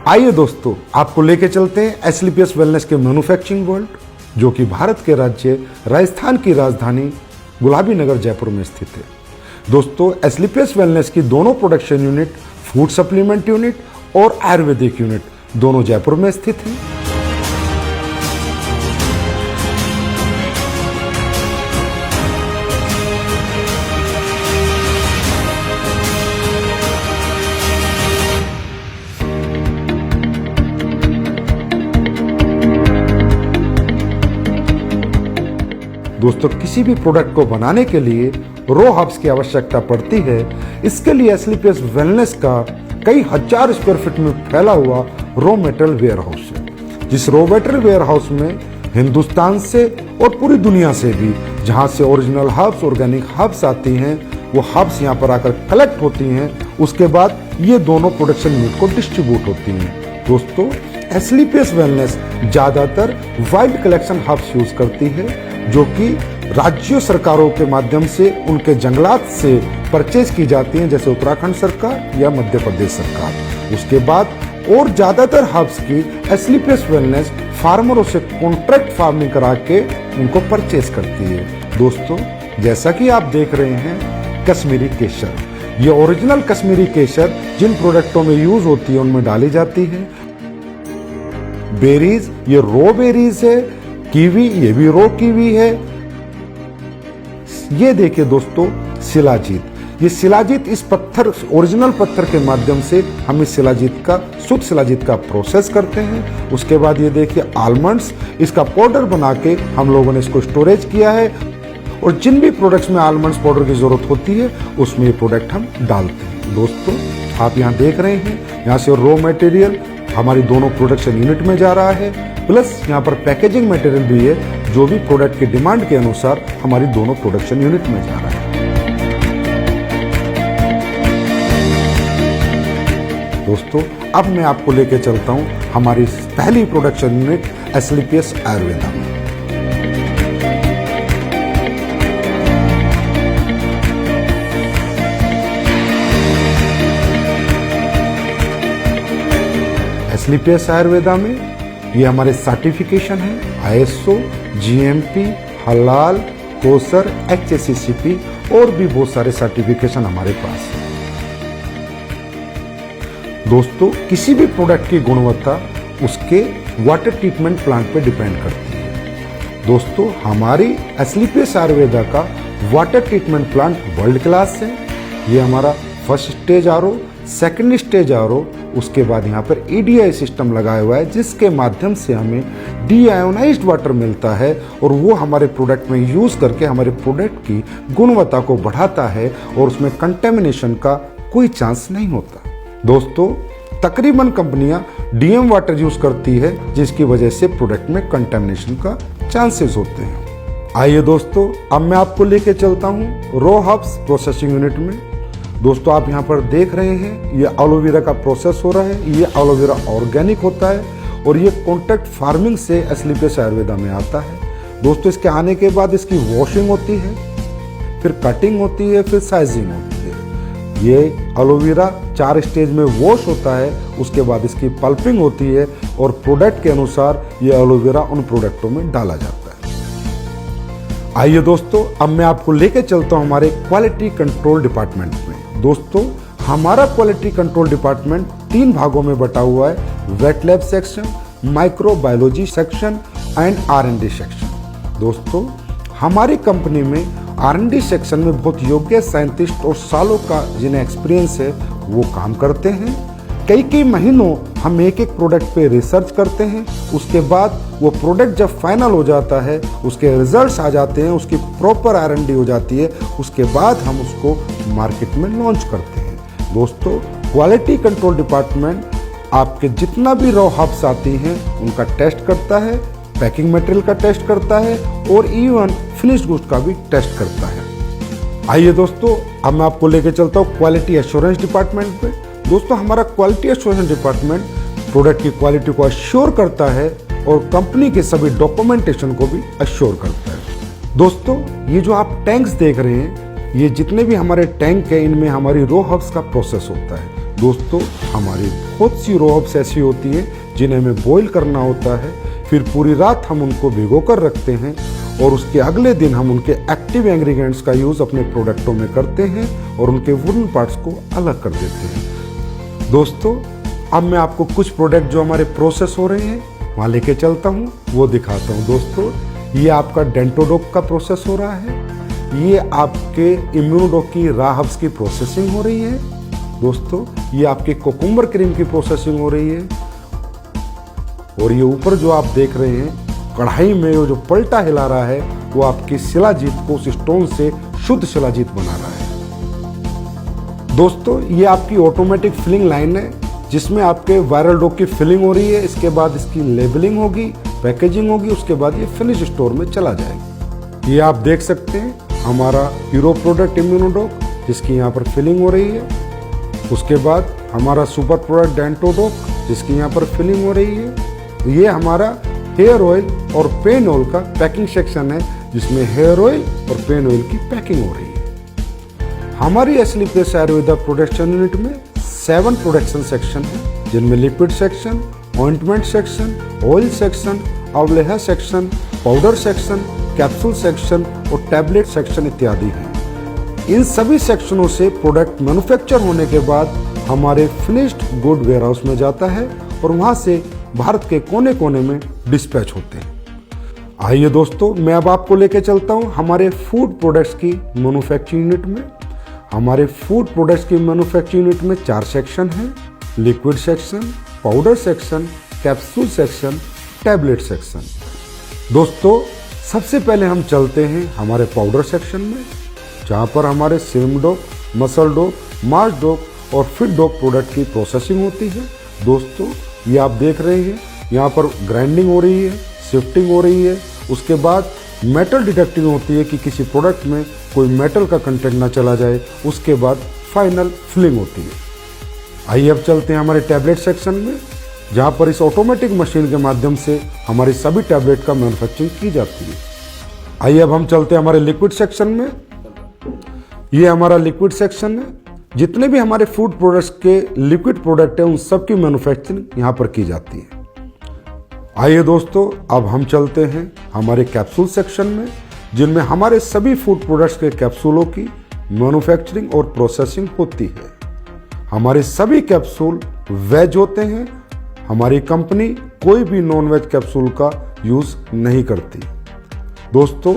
आइए दोस्तों, आपको लेके चलते हैं एसलीपीएस वेलनेस के मैन्युफैक्चरिंग वर्ल्ड, जो कि भारत के राज्य राजस्थान की राजधानी गुलाबी नगर जयपुर में स्थित है। दोस्तों, एसलीपीएस वेलनेस की दोनों production unit, food supplement unit और आयुर्वेदिक यूनिट दोनों जयपुर में स्थित हैं। दोस्तों, किसी भी प्रोडक्ट को बनाने के लिए रॉ हर्ब्स की आवश्यकता पड़ती है। इसके लिए एसलीपीएस वेलनेस का कई हजार स्क्वायर फीट में फैला हुआ रॉ मेटेरियल वेयर हाउस है। जिस रॉ मेटेरियल वेयर हाउस में हिंदुस्तान से और पूरी दुनिया से भी जहां से ओरिजिनल हर्ब्स, ऑर्गेनिक हर्ब्स आती हैं, वो हर्ब्स यहाँ पर आकर कलेक्ट होती हैं। उसके बाद ये दोनों प्रोडक्शन यूनिट को डिस्ट्रीब्यूट होती हैं। दोस्तों, एसलीपीएस वेलनेस ज्यादातर वाइल्ड कलेक्शन हर्ब्स यूज करती है, जो कि राज्य सरकारों के माध्यम से उनके जंगलात से परचेज की जाती हैं, जैसे उत्तराखंड सरकार या मध्य प्रदेश सरकार। उसके बाद और ज्यादातर हर्ब्स की एसलीपीएस वेलनेस फार्मरों से कॉन्ट्रैक्ट फार्मिंग करा के उनको परचेज करती है। दोस्तों, जैसा कि आप देख रहे हैं, कश्मीरी केसर, ये ओरिजिनल कश्मीरी केसर जिन प्रोडक्टों में यूज होती है उनमें डाली जाती है। बेरीज, ये रॉ बेरीज है। कीवी, ये भी रॉ कीवी है। ये देखिए दोस्तों, शिलाजीत, ये शिलाजीत इस पत्थर, ओरिजिनल पत्थर के माध्यम से हम इस शिलाजीत का, शुद्ध शिलाजीत का प्रोसेस करते हैं। उसके बाद ये देखिए आलमंड्स, इसका पाउडर बना के हम लोगों ने इसको स्टोरेज किया है। और जिन भी प्रोडक्ट्स में आलमंड्स पाउडर की जरूरत होती है उसमें ये प्रोडक्ट हम डालते हैं। दोस्तों, आप यहाँ देख रहे हैं, यहाँ से रॉ मटेरियल हमारी दोनों प्रोडक्शन यूनिट में जा रहा है, प्लस यहाँ पर पैकेजिंग मटेरियल भी है, जो भी प्रोडक्ट के डिमांड के अनुसार हमारी दोनों प्रोडक्शन यूनिट में जा रहा है। दोस्तों, अब मैं आपको लेके चलता हूँ हमारी पहली प्रोडक्शन यूनिट एसलीपीएस आयुर्वेदा में। एसलीपीएस आयुर्वेदा में ये हमारे सर्टिफिकेशन है आईएसओ, जीएमपी, हलाल, कोसर, एचएससीसीपी और भी बहुत सारे सर्टिफिकेशन हमारे पास है। दोस्तों, किसी भी प्रोडक्ट की गुणवत्ता उसके वाटर ट्रीटमेंट प्लांट पे डिपेंड करती है। दोस्तों, हमारी एसलीपीएस आयुर्वेदा का water treatment plant world class है। ये हमारा first stage RO, second stage RO, उसके बाद यहाँ पर ईडीआई सिस्टम लगाया हुआ है, जिसके माध्यम से हमें डीआयोनाइज्ड वाटर मिलता है और वो हमारे प्रोडक्ट में यूज करके हमारे प्रोडक्ट की गुणवत्ता को बढ़ाता है और उसमें कंटेमिनेशन का कोई चांस नहीं होता। दोस्तों, तकरीबन कंपनियां डीएम वाटर यूज करती है, जिसकी वजह से प्रोडक्ट में कंटेमिनेशन का चांसेस होते हैं। आइए दोस्तों, अब मैं आपको लेके चलता हूँ रॉ हर्ब्स प्रोसेसिंग यूनिट में। दोस्तों, आप यहाँ पर देख रहे हैं, ये एलोवेरा का प्रोसेस हो रहा है। ये एलोवेरा ऑर्गेनिक होता है और ये कॉन्ट्रैक्ट फार्मिंग से एसलीपीएस आयुर्वेदा में आता है। दोस्तों, इसके आने के बाद इसकी वॉशिंग होती है, फिर कटिंग होती है, फिर साइजिंग होती है। ये एलोवेरा 4 स्टेज में वॉश होता है, उसके बाद इसकी पल्पिंग होती है और प्रोडक्ट के अनुसार ये एलोवेरा उन प्रोडक्टों में डाला जाता है। आइए दोस्तों, अब मैं आपको लेके चलता हूँ हमारे क्वालिटी कंट्रोल डिपार्टमेंट में। दोस्तों, हमारा क्वालिटी कंट्रोल डिपार्टमेंट 3 भागों में बटा हुआ है: wet lab section, microbiology section and R and D section. दोस्तों, हमारी कंपनी में आर&डी सेक्शन में बहुत योग्य साइंटिस्ट और सालों का जिन्हें एक्सपीरियंस है वो काम करते हैं। कई महीनों हम एक प्रोडक्ट पे रिसर्च करते हैं। उसके बाद वो प्रोडक्ट जब फाइनल हो जाता है, उसके रिजल्ट्स आ जाते हैं, उसकी प्रॉपर आर&डी हो जाती है, उसके बाद हम उसको मार्केट में लॉन्च करते हैं। दोस्तों, क्वालिटी कंट्रोल डिपार्टमेंट आपके जितना भी रॉ हर्ब्स आती हैं उनका टेस्ट करता है, पैकिंग मटेरियल का टेस्ट करता है और इवन फिनिश्ड गुड्स का भी टेस्ट करता है। आइए दोस्तों, अब मैं आपको लेके चलता हूँ क्वालिटी एश्योरेंस डिपार्टमेंट पे। दोस्तों, हमारा क्वालिटी एश्योरेंस डिपार्टमेंट प्रोडक्ट की क्वालिटी को अश्योर करता है और कंपनी के सभी डॉक्यूमेंटेशन को भी अश्योर करता है। दोस्तों, ये जो आप टैंक्स देख रहे हैं, ये जितने भी हमारे टैंक हैं, इनमें हमारी रॉ हर्ब्स का प्रोसेस होता है। दोस्तों हमारी बहुत सी रॉ हर्ब्स ऐसी होती हैं जिन्हें हमें बॉईल करना होता है, फिर पूरी रात हम उनको भिगो कर रखते हैं और उसके अगले दिन हम उनके एक्टिव इंग्रेडिएंट्स का यूज़ अपने प्रोडक्टों में करते हैं और उनके वुडन पार्ट्स को अलग कर देते हैं। दोस्तों अब मैं आपको कुछ प्रोडक्ट जो हमारे प्रोसेस हो रहे हैं वहाँ लेके चलता हूँ, वो दिखाता हूँ। दोस्तों ये आपका डेंटोडोक का प्रोसेस हो रहा है, ये आपके इम्यूनोडोक की रॉ हर्ब्स की प्रोसेसिंग हो रही है। दोस्तों ये आपके कोकुम्बर क्रीम की प्रोसेसिंग हो रही है और ये ऊपर जो आप देख रहे हैं कढ़ाई में जो पलटा हिला रहा है वो आपकी शिलाजीत को उस स्टोन से शुद्ध शिलाजीत बना रहा है। दोस्तों ये आपकी ऑटोमेटिक फिलिंग लाइन है जिसमें आपके वायरल डोक की फिलिंग हो रही है। इसके बाद इसकी लेबलिंग होगी, पैकेजिंग होगी, उसके बाद ये फिनिश स्टोर में चला जाएगा। ये आप देख सकते हैं हमारा हीरो प्रोडक्ट इम्यूनोडोक जिसकी यहाँ पर फिलिंग हो रही है। उसके बाद हमारा सुपर प्रोडक्ट डेंटोडोक जिसकी यहाँ पर फिलिंग हो रही है। ये हमारा हेयर ऑयल और पेन ऑयल का पैकिंग सेक्शन है जिसमें हेयर ऑयल और पेन ऑयल की पैकिंग हो रही है। हमारी एस्लीपियस आयुर्वेदा प्रोडक्शन यूनिट में 7 प्रोडक्शन सेक्शन है जिनमें liquid section, ointment section, oil section, avaleha section, powder section, capsule section और टैबलेट सेक्शन इत्यादि हैं। इन सभी सेक्शनों से प्रोडक्ट मैन्युफैक्चर होने के बाद हमारे फिनिश्ड गुड वेयरहाउस में जाता है और वहां से भारत के कोने कोने में डिस्पैच होते हैं। आइए दोस्तों मैं अब आपको लेके चलता हूं हमारे फूड प्रोडक्ट्स की मैन्युफैक्चरिंग यूनिट में। हमारे फूड प्रोडक्ट्स की मैन्युफैक्चरिंग यूनिट में 4 सेक्शन हैं, liquid section, powder section, capsule section, tablet section. दोस्तों सबसे पहले हम चलते हैं हमारे पाउडर सेक्शन में जहाँ पर हमारे सिम डोक, मसल डोक, मार्च डोक और फिट डोक प्रोडक्ट की प्रोसेसिंग होती है। दोस्तों ये आप देख रहे हैं यहाँ पर ग्राइंडिंग हो रही है, शिफ्टिंग हो रही है, उसके बाद मेटल डिटेक्टिंग होती है कि किसी प्रोडक्ट में कोई मेटल का कंटेंट ना चला जाए, उसके बाद फाइनल फिलिंग होती है। आइए अब चलते हैं हमारे टैबलेट सेक्शन में जहाँ पर इस ऑटोमेटिक मशीन के माध्यम से हमारी सभी टैबलेट का मैन्युफैक्चरिंग की जाती है। आइए अब हम चलते हैं हमारे लिक्विड सेक्शन में। ये हमारा लिक्विड सेक्शन है, जितने भी हमारे फूड प्रोडक्ट्स के लिक्विड प्रोडक्ट हैं उन सब की मैन्युफैक्चरिंग यहाँ पर की जाती है। आइए दोस्तों अब हम चलते हैं हमारे कैप्सूल सेक्शन में जिनमें हमारे सभी फूड प्रोडक्ट्स के कैप्सूलों की मैन्युफैक्चरिंग और प्रोसेसिंग होती है। हमारे सभी कैप्सूल वेज होते हैं। हमारी कंपनी कोई भी नॉन वेज कैप्सूल का यूज नहीं करती। दोस्तों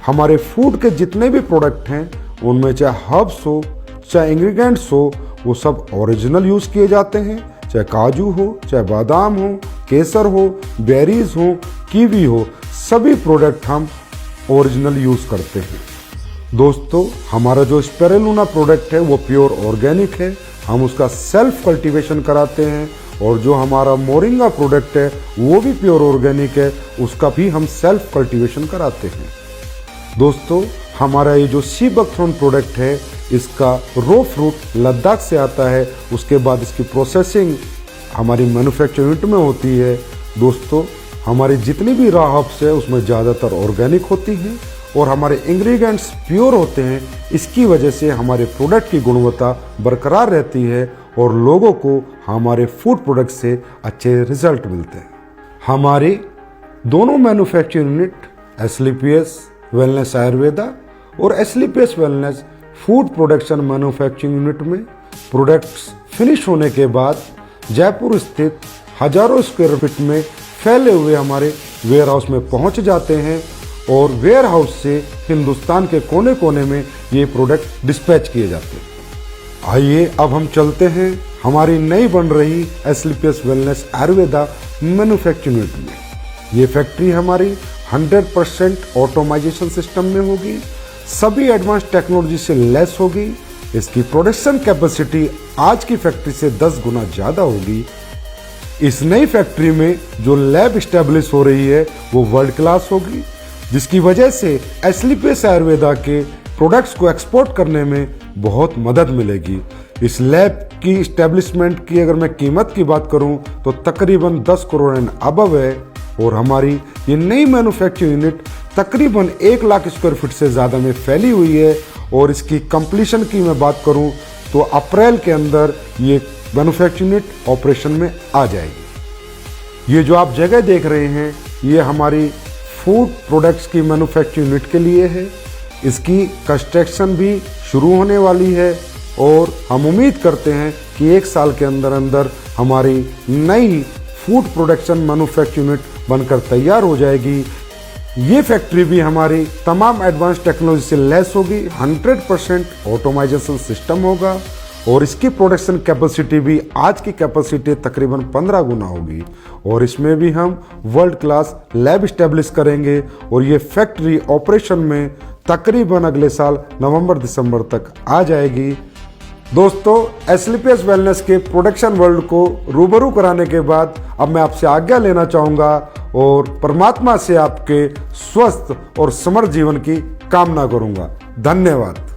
हमारे फूड के जितने भी प्रोडक्ट हैं उनमें चाहे हर्ब्स हो चाहे इंग्रेडिएंट्स हो वो सब ओरिजिनल यूज किए जाते हैं, चाहे काजू हो, चाहे बादाम हो, केसर हो, बेरीज हो, कीवी हो, सभी प्रोडक्ट हम ओरिजिनल यूज करते हैं। दोस्तों हमारा जो स्पिरुलिना प्रोडक्ट है वो प्योर ऑर्गेनिक है, हम उसका सेल्फ कल्टीवेशन कराते हैं और जो हमारा मोरिंगा प्रोडक्ट है वो भी प्योर ऑर्गेनिक है, उसका भी हम सेल्फ कल्टीवेशन कराते हैं। दोस्तों हमारा ये जो सी बकथ्रोन प्रोडक्ट है इसका रो फ्रूट लद्दाख से आता है, उसके बाद इसकी प्रोसेसिंग हमारी मैन्युफैक्चरिंग यूनिट में होती है। दोस्तों हमारी जितनी भी रॉ हर्ब्स है उसमें ज़्यादातर ऑर्गेनिक होती हैं और हमारे इंग्रेडिएंट्स प्योर होते हैं। इसकी वजह से हमारे प्रोडक्ट की गुणवत्ता बरकरार रहती है और लोगों को हमारे फूड प्रोडक्ट से अच्छे रिजल्ट मिलते हैं। हमारी दोनों manufacturing unit Asclepius wellness Ayurveda और Asclepius wellness food production manufacturing unit में प्रोडक्ट्स फिनिश होने के बाद जयपुर स्थित हजारों स्क्वायर फीट में फैले हुए हमारे वेयर हाउस में पहुंच जाते हैं और वेयर हाउस से हिंदुस्तान के कोने कोने में ये प्रोडक्ट डिस्पैच किए जाते हैं। आइए अब हम चलते हैं हमारी नई बन रही एस्लीपियस वेलनेस आयुर्वेदा मैन्युफैक्चरिंग यूनिट में। ये फैक्ट्री हमारी 100% ऑटोमाइजेशन सिस्टम में होगी, सभी एडवांस टेक्नोलॉजी से लेस होगी। इसकी प्रोडक्शन कैपेसिटी आज की फैक्ट्री से 10 गुना ज़्यादा होगी। इस नई फैक्ट्री में जो लैब स्टैब्लिश हो रही है वो वर्ल्ड क्लास होगी, जिसकी वजह से एस्लीपियस आयुर्वेदा के प्रोडक्ट्स को एक्सपोर्ट करने में बहुत मदद मिलेगी। इस लैब की इस्टेब्लिशमेंट की अगर मैं कीमत की बात करूं तो तकरीबन 10 करोड़ एंड अबव है और हमारी ये नई मैन्युफैक्चरिंग यूनिट तकरीबन 1 लाख स्क्वायर फीट से ज़्यादा में फैली हुई है और इसकी कंप्लीशन की मैं बात करूं तो अप्रैल के अंदर ये मैन्युफैक्चरिंग यूनिट ऑपरेशन में आ जाएगी। ये जो आप जगह देख रहे हैं ये हमारी फूड प्रोडक्ट्स की मैन्युफैक्चरिंग यूनिट के लिए है। इसकी कंस्ट्रक्शन भी शुरू होने वाली है और हम उम्मीद करते हैं कि 1 साल के अंदर अंदर हमारी नई फूड प्रोडक्शन मैन्युफैक्चरिंग यूनिट बनकर तैयार हो जाएगी। ये फैक्ट्री भी हमारी तमाम एडवांस टेक्नोलॉजी से लैस होगी, 100% ऑटोमाइजेशन सिस्टम होगा और इसकी प्रोडक्शन कैपेसिटी भी आज की कैपेसिटी तकरीबन 15 गुना होगी और इसमें भी हम वर्ल्ड क्लास लैब इस्टेब्लिश करेंगे और ये फैक्ट्री ऑपरेशन में तकरीबन अगले साल नवंबर-दिसंबर तक आ जाएगी। दोस्तों, एस्लीपियस वेलनेस के प्रोडक्शन वर्ल्ड को रूबरू कराने के बाद अब मैं आपसे आज्ञा लेना चाहूँगा और परमात्मा से आपके स्वस्थ और समृद्ध जीवन की कामना करूँगा। धन्यवाद।